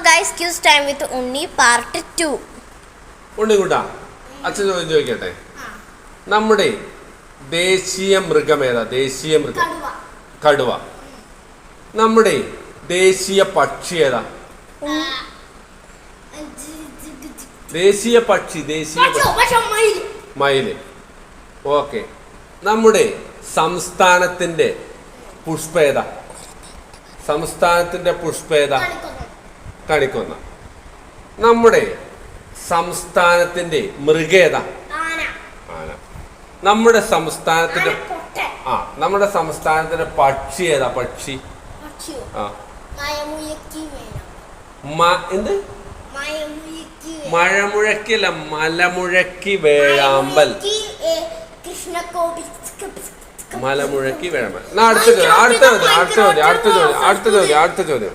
Guys quiz time with Unni part 2. ഉണ്ണിക്കുട്ടാ, അച്ഛൻ ചോദ്യം ചോദിക്കട്ടെ. നമ്മുടെ ദേശീയ മൃഗം ഏതാ? ദേശീയ മൃഗം കടുവ. നമ്മുടെ ദേശീയ പക്ഷി ഏതാ? ദേശീയ പക്ഷി മയില്. ഓക്കെ. നമ്മുടെ സംസ്ഥാനത്തിന്റെ പുഷ്പം ഏതാ? സംസ്ഥാനത്തിന്റെ പുഷ്പം ഏതാ? കണിക്കൊന്ന. നമ്മുടെ സംസ്ഥാനത്തിന്റെ മൃഗേതാ? ആന. നമ്മുടെ സംസ്ഥാനത്തിന്റെ നമ്മുടെ സംസ്ഥാനത്തിന്റെ പക്ഷി ഏതാ? പക്ഷി എന്ത്? മഴമുഴക്കില്ല, മലമുഴക്കി വേഴാമ്പൽ. മലമുഴക്കി വേഴാമ്പൽ. അടുത്ത ചോദ്യം.